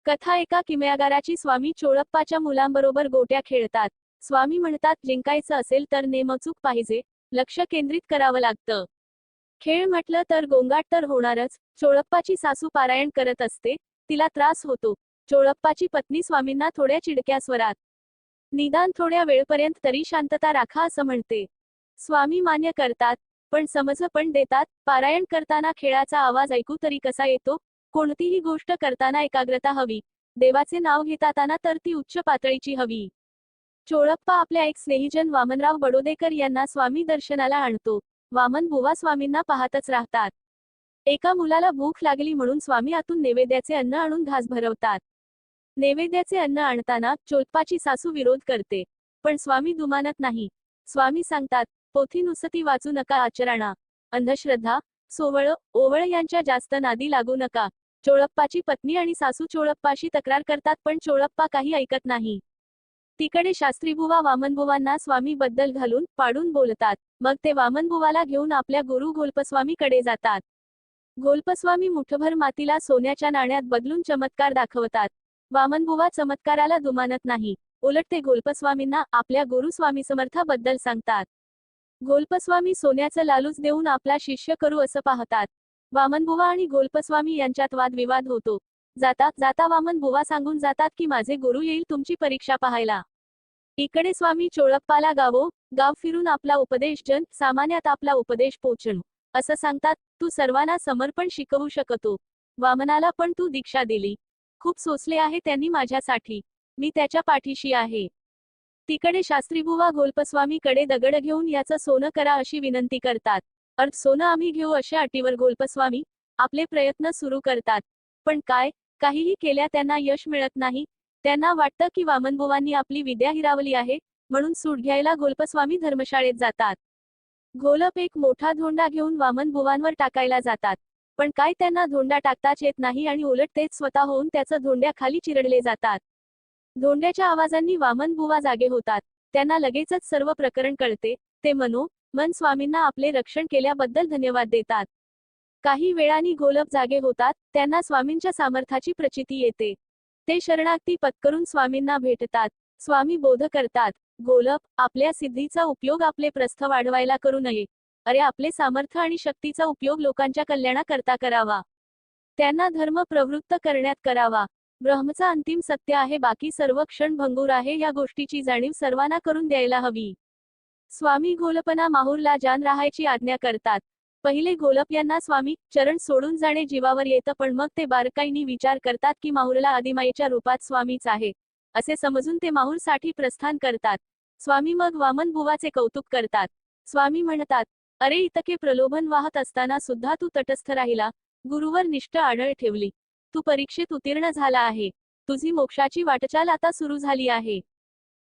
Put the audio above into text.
कथा एका किमयागाराची. स्वामी चोळप्पाच्या मुलांबरोबर गोट्या खेळतात. स्वामी म्हणतात, जिंकायचं असेल तर नेमचूक पाहिजे, लक्ष केंद्रित करावं लागतं. खेळ म्हटलं तर गोंगाट तर होणारच. चोळप्पाची सासू पारायण करत असते, तिला त्रास होतो. चोळप्पाची पत्नी स्वामींना थोड्या चिडक्या स्वरात, निदान थोड्या वेळपर्यंत तरी शांतता राखा असं म्हणते. स्वामी मान्य करतात, पण समज पण देतात. पारायण करताना खेळाचा आवाज ऐकू तरी कसा येतो? कोणतीही गोष्ट करताना एकाग्रता हवी. देवाचे नाव घेताना तर ती उच्च पातळीची हवी. चोळप्पा आपल्या एक स्नेहीजन वामनराव बडोदेकर यांना स्वामी दर्शनाला आणतो. वामन बुवा स्वामींना पाहतच राहतात. एका मुलाला भूक लागली म्हणून स्वामी आतून नैवेद्याचे अन्न आणून घास भरवतात. नैवेद्याचे अन्न आणताना चोळप्पाची सासू विरोध करते, पण स्वामी दुमानत नाही. स्वामी सांगतात, पोथी नुसती वाचू नका, आचरणा. अंधश्रद्धा, सोवळ ओवळ यांच्या जास्त नादी लागू नका. चोळप्पाची पत्नी आणि सासू चोळप्पाशी तक्रार करतात, पण चोळप्पा काही ऐकत नाही. तिकडे शास्त्रीबुवा वामनबुवांना स्वामी बद्दल घालून पाडून बोलतात. मग ते वामनबुवाला घेऊन आपल्या गुरु घोलपस्वामीकडे जातात. घोलपस्वामी मुठभर मातीला सोन्याच्या नाण्यात बदलून चमत्कार दाखवतात. वामनबुवा चमत्काराला दुमानत नाही. उलट ते घोलपस्वामींना आपल्या गुरु स्वामी समर्थाबद्दल सांगतात. घोलपस्वामी सोन्याचं लालूच देऊन आपला शिष्य करू असं पाहतात. वामनबुवा आणि घोलपस्वामी यांच्यात वादविवाद होतो. जाता जाता वामनबुवा सांगून जातात की माझे गुरु येईल तुमची परीक्षा पाहायला. इकडे स्वामी चोळप्पाला गाव फिरून आपला उपदेश जन सामान्यात आपला उपदेश पोचणं असं सांगतात. तू सर्वांना समर्पण शिकवू शकतो. वामनाला पण तू दीक्षा दिली. खूप सोसले आहे त्यांनी माझ्यासाठी. मी त्याच्या पाठीशी आहे. तिकडे शास्त्रीबुवा घोलपस्वामीकडे दगड घेऊन याचं सोनं करा अशी विनंती करतात. सोनं आम्ही घेऊ अशा अटीवर घोलपस्वामी आपले प्रयत्न सुरू करतात. पण काहीही केल्या त्यांना यश मिळत नाही. त्यांना वाटतं की वामनबुवांनी आपली विद्या हिरावली आहे, म्हणून सूट घ्यायला घोलपस्वामी धर्मशाळेत जातात. घोलप एक मोठा धोंडा घेऊन वामनबुवांवर टाकायला जातात. पण त्यांना धोंडा टाकताच येत नाही आणि उलट तेच स्वतः होऊन त्याचं धोंड्याखाली चिरडले जातात. धोंड्याच्या आवाजांनी वामनबुवा जागे होतात. त्यांना लगेचच सर्व प्रकरण कळते. ते मन स्वामींना आपले रक्षण केल्याबद्दल धन्यवाद देतात. काही वेळानी घोलप जागे होतात. त्यांना स्वामींच्या सामर्थ्याची प्रचिती येते. ते शरणागती पत्करून स्वामींना भेटतात. स्वामी बोध करतात, घोलप, आपल्या सिद्धीचा उपयोग आपले प्रस्थ वाढवायला करू नये. अरे आपले सामर्थ्य आणि शक्तीचा उपयोग लोकांच्या कल्याणाकरता करावा. त्यांना धर्म प्रवृत्त करण्यात करावा. ब्रह्मचा अंतिम सत्य आहे, बाकी सर्व क्षण भंगूर आहे या गोष्टीची जाणीव सर्वांना करून द्यायला हवी. स्वामी घोलपना माहूरला जाण राहायची आज्ञा करतात. पहिले घोलप यांना स्वामी चरण सोडून जाणे जीवावर येतं, पण मग ते बारकाईने विचार करतात की माहूरला आदिमायेच्या रूपात स्वामीच आहे असे समजून ते माहूरसाठी प्रस्थान करतात. स्वामी मग वामनबुवाचे कौतुक करतात. स्वामी म्हणतात, अरे इतके प्रलोभन वाहत असताना सुद्धा तू तटस्थ राहिला, गुरुवर निष्ठ आढळ ठेवली. तू परीक्षेत उत्तीर्ण झाला आहे. तुझी मोक्षाची वाटचाल आता सुरू झाली आहे.